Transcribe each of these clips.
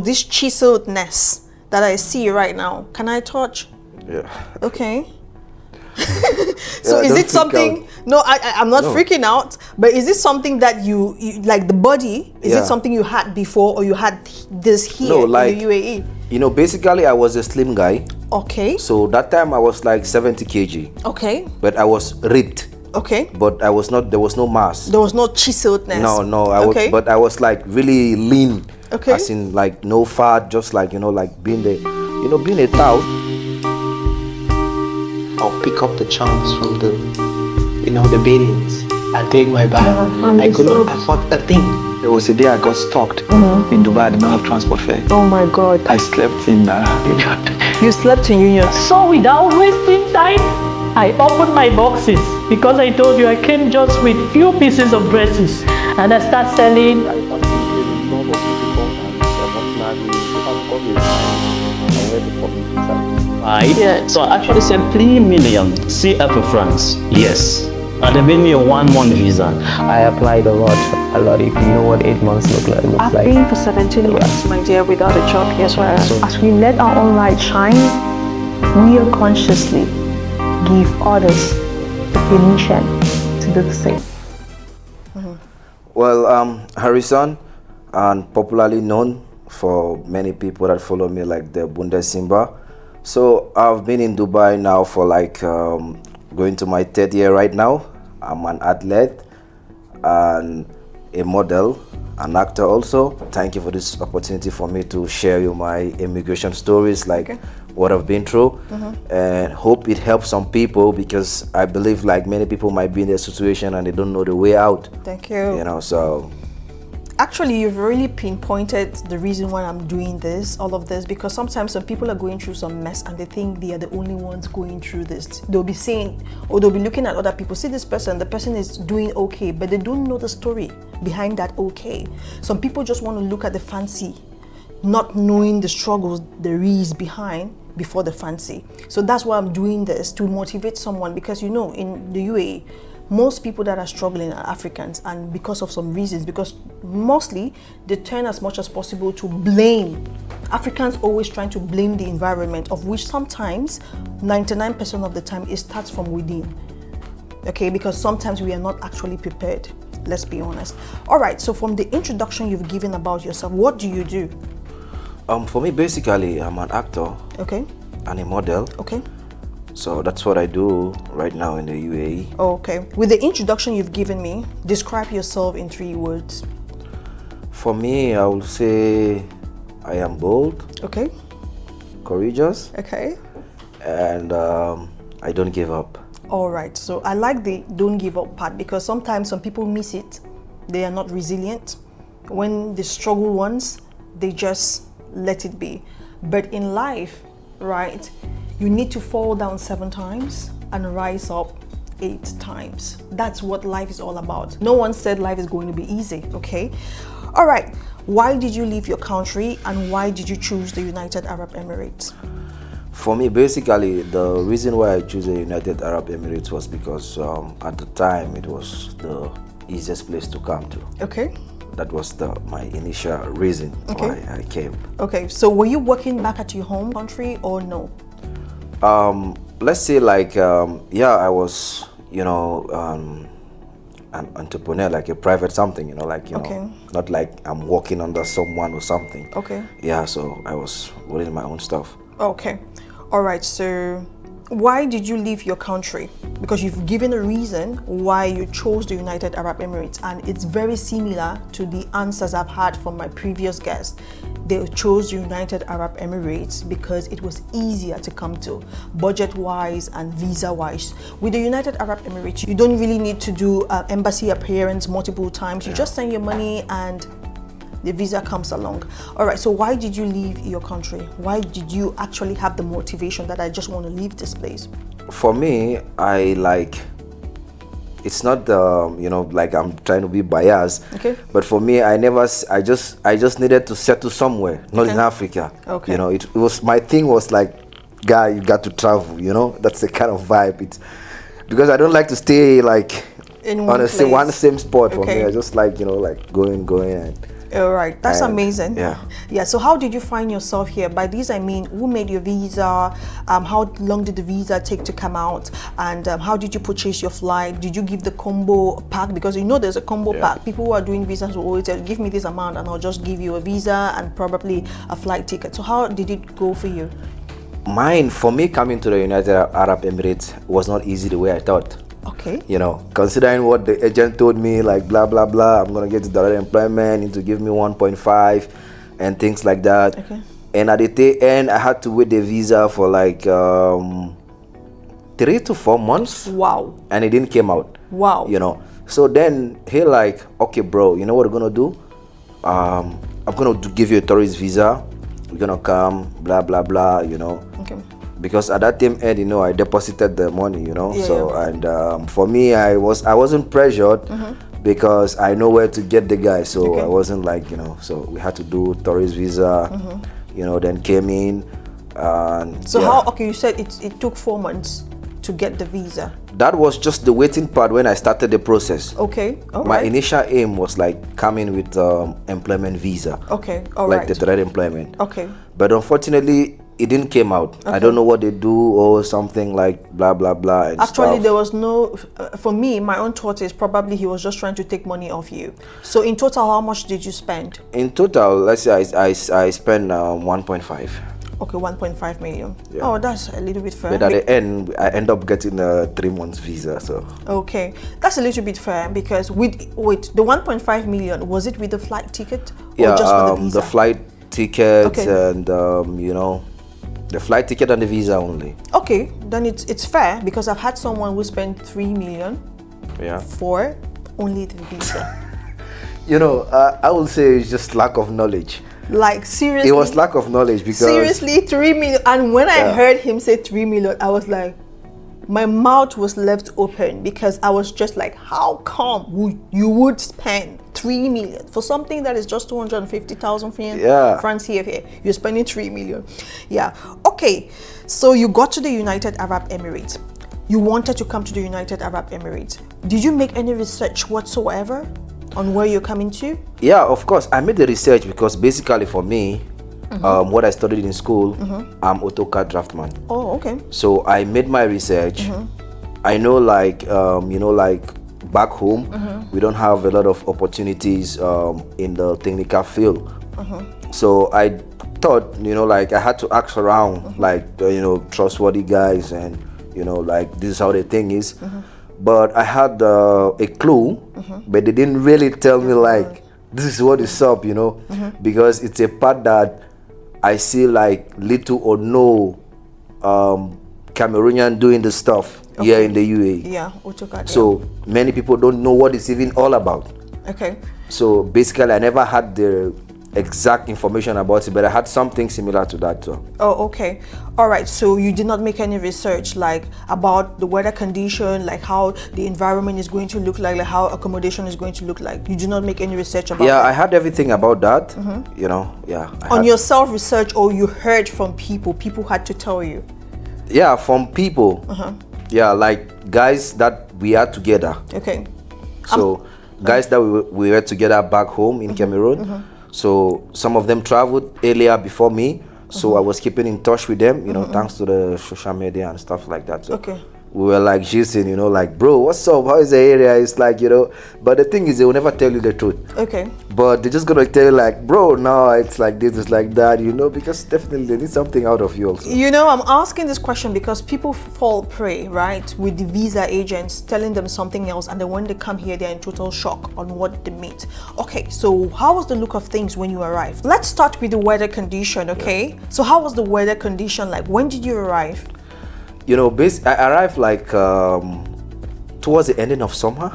This chiseledness that I see right now, can I touch? Yeah. Okay. So Yeah, is it something? No, I'm not freaking out. But is this something that you like the body? Is it something you had before, or you had this here in the UAE? You know, basically I was a slim guy. Okay. So that time I was like 70 kg. Okay. But I was ripped. Okay. But I was not. There was no mass. There was no chiseledness. No. But I was like really lean. Okay. As in like no fat, just like like being being a tout. I'll pick up the chance from the beatings. I take my bag. I couldn't afford a thing. There was a day I got stuck in Dubai. I did not have transport fare. Oh my God. I slept in Union. You slept in Union. So without wasting time, I opened my boxes because I told you I came just with few pieces of dresses, and I start selling. Right? Yeah. So I actually sent 3 million CFA francs. Yes. And they made me a 1-month visa. I applied a lot. If you know what 8 months look like. I've been for 17 months, my dear, without a job. Yes, as we let our own light shine, we unconsciously give others the permission to do the same. Well, Harrison, and popularly known for many people that follow me like the Bundes Simba. So I've been in Dubai now for like going to my 3rd year right now. I'm an athlete and a model, an actor also. Thank you for this opportunity for me to share you my immigration stories, like what I've been through, and hope it helps some people, because I believe like many people might be in their situation and they don't know the way out. Thank you. You know, so. Actually, you've really pinpointed the reason why I'm doing this, all of this, because sometimes some people are going through some mess and they think they are the only ones going through this. They'll be saying, or they'll be looking at other people, see this person, the person is doing okay, but they don't know the story behind that okay. Some people just want to look at the fancy, not knowing the struggles there is behind before the fancy. So that's why I'm doing this, to motivate someone, because in the UAE, most people that are struggling are Africans, and because of some reasons, because mostly they turn as much as possible to blame. Africans always trying to blame the environment, of which sometimes 99% of the time it starts from within. Okay, because sometimes we are not actually prepared. Let's be honest. All right, so from the introduction you've given about yourself, what do you do? For me, basically, I'm an actor. Okay. And a model. Okay. So that's what I do right now in the UAE. Okay. With the introduction you've given me, describe yourself in 3 words. For me, I will say I am bold. Okay. Courageous. Okay. And I don't give up. All right. So I like the don't give up part, because sometimes some people miss it. They are not resilient. When they struggle once, they just let it be. But in life, right, you need to fall down 7 times and rise up 8 times. That's what life is all about. No one said life is going to be easy, okay? All right, why did you leave your country, and why did you choose the United Arab Emirates? For me, basically, the reason why I chose the United Arab Emirates was because at the time it was the easiest place to come to. Okay. That was my initial reason why I came. Okay, so were you working back at your home country or no? Let's say like, yeah, I was, an entrepreneur, like a private something, like, not like I'm working under someone or something. Okay. Yeah, so I was running my own stuff. Okay. All right, so why did you leave your country? Because you've given a reason why you chose the United Arab Emirates, and it's very similar to the answers I've had from my previous guests. They chose the United Arab Emirates because it was easier to come to, budget-wise and visa-wise. With the United Arab Emirates, you don't really need to do embassy appearance multiple times. You just send your money and the visa comes along. All right, so why did you leave your country? Why did you actually have the motivation that I just want to leave this place? For me, it's not like I'm trying to be biased. Okay. But for me, I just needed to settle somewhere, not in Africa. Okay. It was, my thing was like, guy, you got to travel, that's the kind of vibe. It's because I don't like to stay like in on one same spot. For me, I just like, like going and All right, that's And, amazing. yeah. Yeah. So how did you find yourself here? By this I mean, who made your visa? How long did the visa take to come out? And how did you purchase your flight? Did you give the combo pack? Because you know there's a combo pack. People who are doing visas will always tell, give me this amount and I'll just give you a visa and probably a flight ticket. So how did it go for you? For me, coming to the United Arab Emirates was not easy the way I thought. Okay. You know, considering what the agent told me, like blah blah blah, I'm gonna get direct employment, need to give me 1.5 and things like that. Okay. And at the end, I had to wait the visa for like 3 to 4 months. Wow. And it didn't came out. Wow. You know, so then he like, okay, bro, you know what we're gonna do? I'm gonna give you a tourist visa. We're gonna come, blah blah blah. You know. Okay. Because at that time, you know, I deposited the money, you know. Yeah, so yeah. and for me, I wasn't pressured because I know where to get the guy. So Okay. I wasn't like, you know. So we had to do tourist visa, you know. Then came in. And So yeah. how? Okay, you said it took 4 months to get the visa. That was just the waiting part when I started the process. Okay. All My right. initial aim was like coming with employment visa. Okay. All like right. the direct employment. Okay. But unfortunately, it didn't came out. I don't know what they do or something like blah blah blah. And Actually, stuff. there was no. For me, my own thought is probably he was just trying to take money off you. So in total, how much did you spend? In total, let's say I spent 1.5. Okay, 1.5 million. Yeah. Oh, that's a little bit fair. But at the end, I end up getting a 3 months visa. So Okay, that's a little bit fair because with the 1.5 million, was it with the flight ticket or yeah, just for the visa? the flight ticket Okay. and you know, the flight ticket and the visa only. Okay, then it's fair because I've had someone who spent 3 million Yeah. for only the visa. You know, I would say it's just lack of knowledge. Like seriously. It was lack of knowledge because Seriously, 3 million. And when I Yeah. heard him say 3 million, I was like, my mouth was left open because I was just like, how come you would spend 3 million for something that is just 250,000 francs here? You're spending 3 million. Yeah. Okay. So you got to the United Arab Emirates. You wanted to come to the United Arab Emirates. Did you make any research whatsoever on where you're coming to? Yeah, of course. I made the research because basically for me, what I studied in school, I'm AutoCAD draftsman. Oh, okay. So I made my research. I know, like you know, like back home, we don't have a lot of opportunities in the technical field. So I thought, you know, like I had to ask around, like you know, trustworthy guys, and you know, like this is how the thing is. But I had a clue, but they didn't really tell me like this is what is up, you know, because it's a part that I see like little or no Cameroonian doing the stuff here in the UAE. Yeah, AutoCAD. So many people don't know what it's even all about. Okay. So basically, I never had the exact information about it, but I had something similar to that too. Oh, okay. All right. So you did not make any research like about the weather condition, like how the environment is going to look like how accommodation is going to look like. You did not make any research about Yeah, that? I had everything about that. You know, yeah. I On had- your self-research, or you heard from people had to tell you? Yeah, from people. Yeah, like guys that we are together. Okay. So guys that we were together back home in Cameroon. So some of them traveled earlier before me. So I was keeping in touch with them, you know, thanks to the social media and stuff like that. So Okay. we were like gising, you know, like, bro, what's up? How is the area? It's like, you know, but the thing is, they will never tell you the truth. Okay. But they're just gonna tell you like, bro, no, it's like this, it's like that, you know, because definitely they need something out of you also. You know, I'm asking this question because people fall prey, right, with the visa agents telling them something else, and then when they come here, they're in total shock on what they meet. Okay, so how was the look of things when you arrived? Let's start with the weather condition, okay? So how was the weather condition like? When did you arrive? You know, I arrived like towards the ending of summer.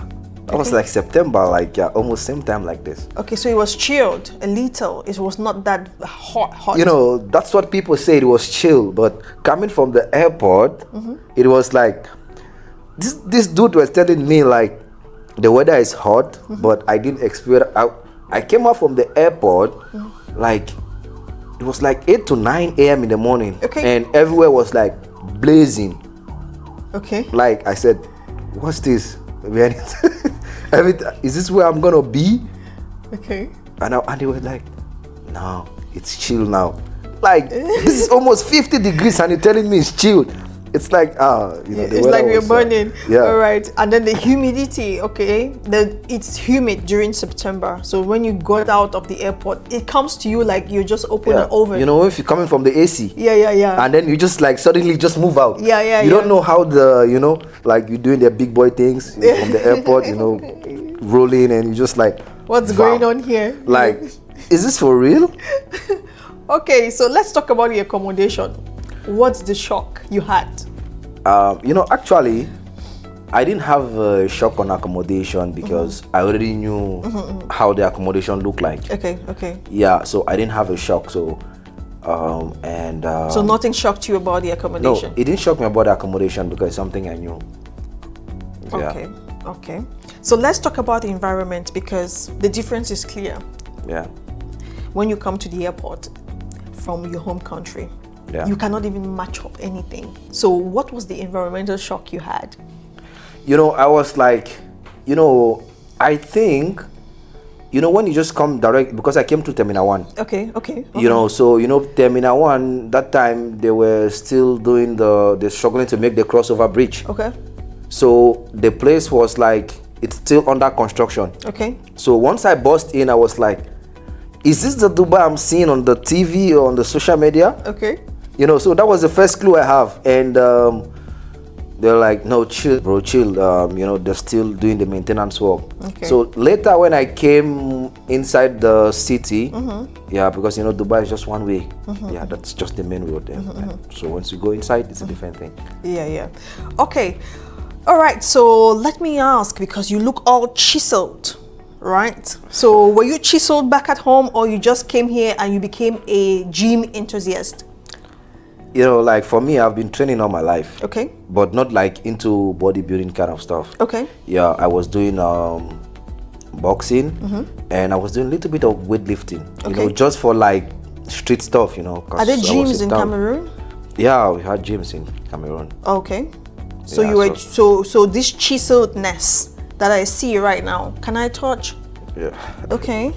That was like September, like almost same time like this. Okay, so it was chilled a little. It was not that hot. You know, that's what people say. It was chill, but coming from the airport, it was like this dude was telling me like the weather is hot, but I didn't experience. I came out from the airport, like it was like 8 to 9 a.m. in the morning, Okay. and everywhere was like blazing. Okay. Like I said, what's this? Is this where I'm gonna be? Okay. And they were like, no, it's chill now. Like, this is almost 50 degrees and you're telling me it's chill. It's like, it's like we're burning. Yeah. All right. And then the humidity, okay? It's humid during September. So when you got out of the airport, it comes to you like you just open an oven. You know, if you're coming from the AC. Yeah. And then you just like suddenly just move out. You don't know how like you're doing the big boy things from the airport, rolling, and you just like, what's going on here? Like, is this for real? Okay, so let's talk about the accommodation. What's the shock you had? Actually, I didn't have a shock on accommodation because I already knew how the accommodation looked like. Okay. Yeah, so I didn't have a shock. So, so nothing shocked you about the accommodation? No, it didn't shock me about the accommodation because it's something I knew. Okay. Okay. So let's talk about the environment because the difference is clear. Yeah. When you come to the airport from your home country, you cannot even match up anything. So what was the environmental shock you had? I was like, I think, when you just come direct, because I came to Terminal 1. Okay. So, Terminal 1, that time they were still doing they're struggling to make the crossover bridge. Okay. So the place was like, it's still under construction. Okay. So once I burst in, I was like, is this the Dubai I'm seeing on the TV or on the social media? Okay. So that was the first clue I have. And they're like, no, chill, bro, chill. They're still doing the maintenance work. Okay. So later when I came inside the city, because, Dubai is just one way. Yeah, that's just the main road there. So once you go inside, it's a different thing. Yeah. Okay. All right. So let me ask, because you look all chiseled. Right. So were you chiseled back at home or you just came here and you became a gym enthusiast? Like for me, I've been training all my life. Okay. But not like into bodybuilding kind of stuff. Okay. Yeah, I was doing boxing and I was doing a little bit of weightlifting. Just for like street stuff, Are there gyms in Cameroon? Yeah, we had gyms in Cameroon. Okay. So yeah, you were so this chiseledness that I see right now, can I touch? Yeah. Okay.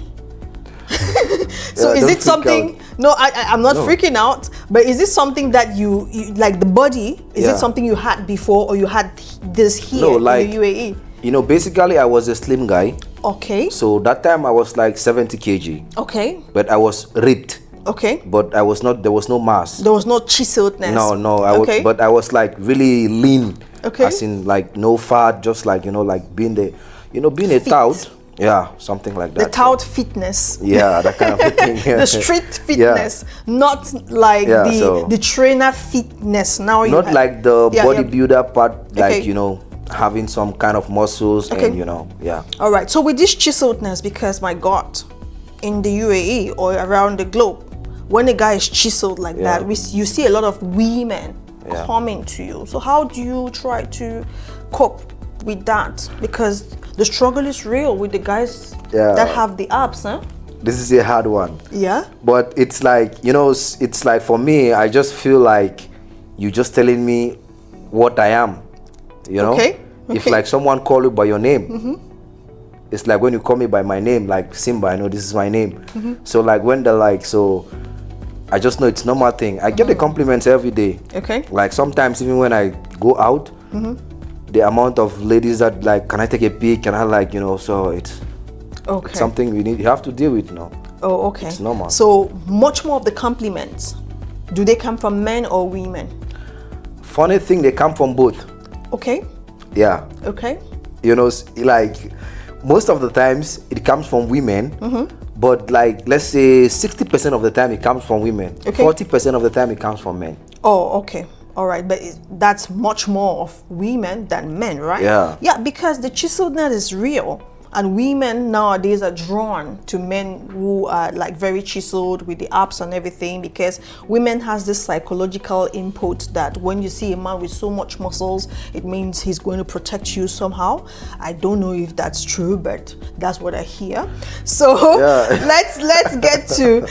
So is it something? No, I'm not freaking out. But is this something that you like the body? Is it something you had before, or you had this here in the UAE? Basically I was a slim guy. Okay. So that time I was like 70 kg. Okay. But I was ripped. Okay. But I was not. There was no mass. There was no chiseledness. No. But I was like really lean. Okay. As in like no fat, just like like being the, being a tout. Yeah, something like that. The tout fitness. Yeah, that kind of thing. The street fitness, not like the trainer fitness. Now you not like the bodybuilder part, like okay. Having some kind of muscles and All right. So with this chiseledness, because my God, in the UAE or around the globe, when a guy is chiseled like that, you see a lot of women coming to you. So how do you try to cope with that? Because the struggle is real with the guys that have the abs, huh? This is a hard one. Yeah. But it's like, it's like for me, I just feel like you're just telling me what I am, Okay. If like someone call you by your name, it's like when you call me by my name, like Simba, I know this is my name. So like when they're like, so I just know it's normal thing. I get the compliments every day. Okay. Like sometimes even when I go out, the amount of ladies that like, can I take a pic? Can I like, so it's something you have to deal with now. Oh, okay. It's normal. So much more of the compliments, do they come from men or women? Funny thing, they come from both. Okay. Yeah. Okay. Like most of the times it comes from women, but like let's say 60% of the time it comes from women. 40% of the time it comes from men. Oh, okay. All right, but that's much more of women than men, right? Yeah. Yeah, because the chiseledness is real. And women nowadays are drawn to men who are like very chiseled with the abs and everything, because women has this psychological input that when you see a man with so much muscles, it means he's going to protect you somehow. I don't know if that's true, but that's what I hear. So let's get to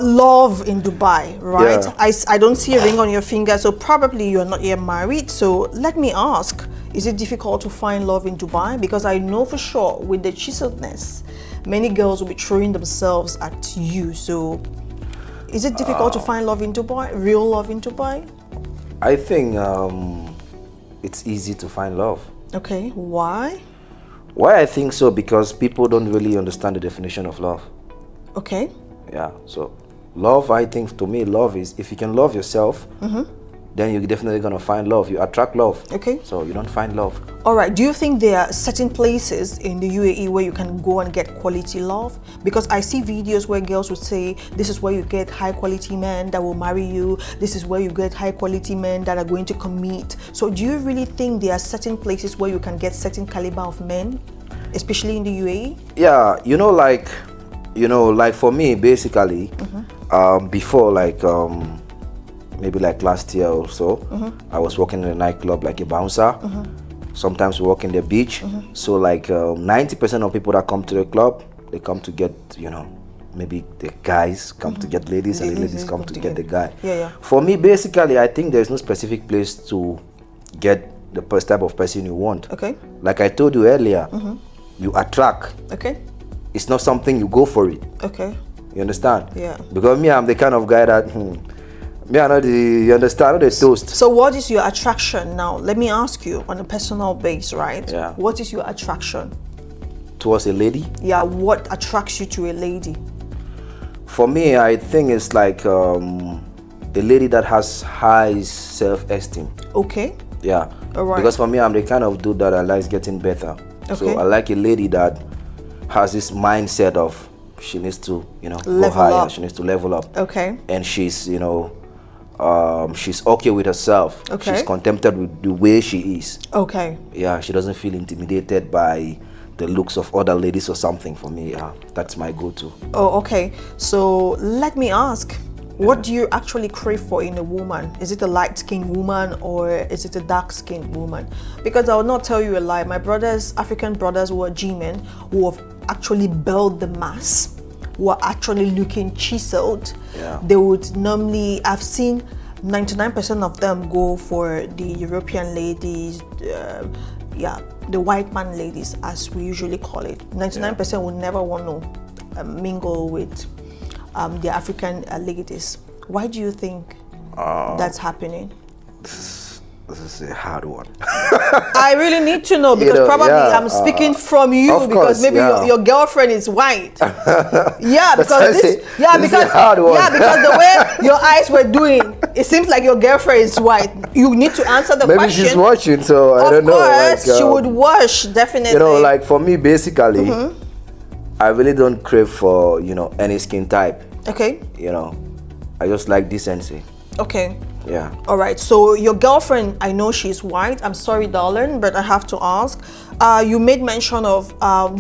love in Dubai, right? Yeah. I don't see a ring on your finger, so probably you're not yet married. So let me ask, is it difficult to find love in Dubai? Because I know for sure with the chiseledness, many girls will be throwing themselves at you. So is it difficult to find love in Dubai, real love in Dubai? I think it's easy to find love. Okay, why? Why I think so? Because people don't really understand the definition of love. Okay. Yeah, so love, I think, to me, love is, if you can love yourself, then you're definitely going to find love. You attract love. Okay. So you don't find love. All right. Do you think there are certain places in the UAE where you can go and get quality love? Because I see videos where girls would say, this is where you get high quality men that will marry you. This is where you get high quality men that are going to commit. So do you really think there are certain places where you can get certain caliber of men, especially in the UAE? Yeah, like for me, basically, before, like, maybe like last year or so, I was working in a nightclub like a bouncer. Sometimes we work in the beach. So like 90% of people that come to the club, they come to get, maybe the guys come to get ladies, and the ladies come to get the guy. Yeah. For me, basically, I think there's no specific place to get the type of person you want. Okay. Like I told you earlier, you attract. Okay. It's not something you go for it. Okay. You understand? Yeah. Because me, I'm the kind of guy that, me, I know you understand, I know the toast. So what is your attraction now? Let me ask you on a personal base, right? Yeah. What is your attraction? Towards a lady? Yeah, what attracts you to a lady? For me, I think it's like a lady that has high self-esteem. Okay. Yeah. All right. Because for me, I'm the kind of dude that I like getting better. Okay. So I like a lady that has this mindset of she needs to, go Level higher. up. She needs to level up. Okay. And she's, she's okay with herself. Okay. She's contented with the way she is. Okay. Yeah, she doesn't feel intimidated by the looks of other ladies or something. For me, yeah, that's my go-to. Oh, okay. So let me ask, what do you actually crave for in a woman? Is it a light-skinned woman or is it a dark-skinned woman? Because I will not tell you a lie. My brothers, African brothers who are G-men, who have actually built the mass, who are actually looking chiseled, they would normally, I've seen 99% of them go for the European ladies, the white man ladies, as we usually call it. 99% would never want to mingle with the African ladies. Why do you think that's happening? This is a hard one. I really need to know because probably I'm speaking from you because maybe your girlfriend is white. Yeah, because this is a hard one. Yeah, because the way your eyes were doing, it seems like your girlfriend is white. You need to answer the question. Maybe she's watching, so I don't know. Of course, she would watch, definitely. Like for me, basically, I really don't crave for, any skin type. Okay. I just like decency. Okay. Yeah. All right. So your girlfriend, I know she's white. I'm sorry, darling, but I have to ask. You made mention of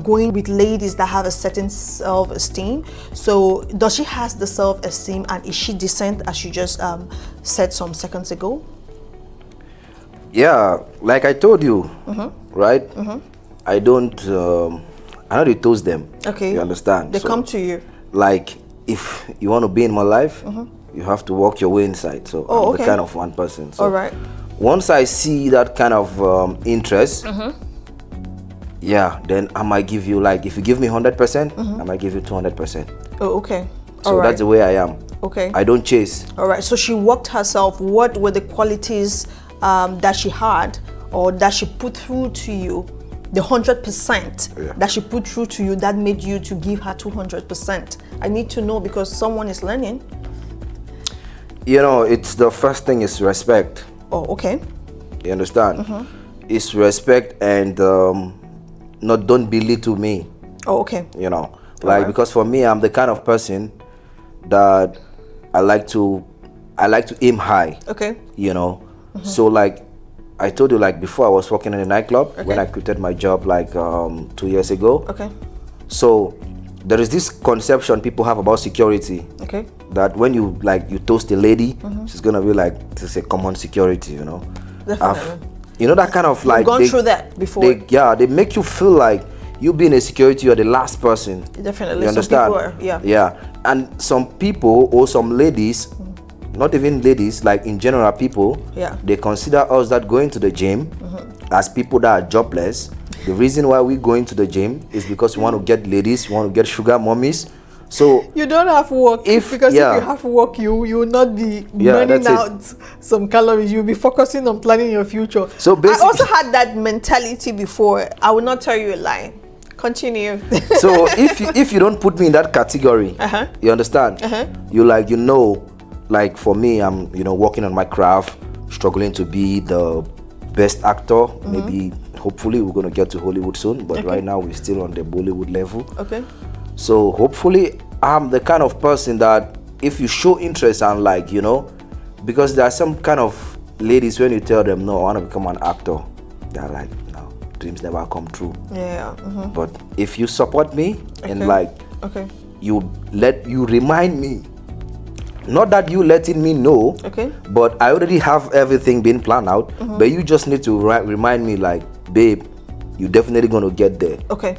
going with ladies that have a certain self-esteem. So does she has the self-esteem and is she decent, as you just said some seconds ago? Yeah, like I told you, right? I don't. I know they toast them. Okay. You understand? They come to you. Like, if you want to be in my life, you have to walk your way inside. So I'm the kind of one person. So all right. Once I see that kind of interest, then I might give you, like, if you give me 100%, I might give you 200%. Oh, okay. So that's the way I am. Okay. I don't chase. All right. So she worked herself. What were the qualities that she had or that she put through to you? The 100% that she put through to you that made you to give her 200%. I need to know because someone is learning. It's the first thing is respect. Oh, okay. You understand? It's respect and don't belittle me. Oh, okay. Because for me, I'm the kind of person that I like to aim high. Okay. So like I told you, like before I was working in a nightclub when I quitted my job like 2 years ago. Okay. So there is this conception people have about security. Okay. That when you toast a lady, she's gonna be like, this is a common security, Definitely. That kind of like. You've gone through that before. They make you feel like you being a security, you're the last person. Definitely. You understand? Some people are, Yeah. And some people or some ladies, not even ladies, like in general people, they consider us that going to the gym as people that are jobless The reason why we going to the gym is because we want to get ladies, we want to get sugar mummies. So you don't have work because if you have work, you will not be burning out some calories. You'll be focusing on planning your future. So basically, I also had that mentality before. I will not tell you a lie. Continue. So if you don't put me in that category, you understand? Like for me, I'm working on my craft, struggling to be the best actor. Maybe hopefully we're gonna get to Hollywood soon, but right now we're still on the Bollywood level. Okay. So hopefully I'm the kind of person that if you show interest and because there are some kind of ladies when you tell them no, I want to become an actor, they're like, no, dreams never come true. Yeah. But if you support me and you remind me, not that you letting me know, but I already have everything been planned out, but you just need to remind me like, babe, you're definitely going to get there. Okay.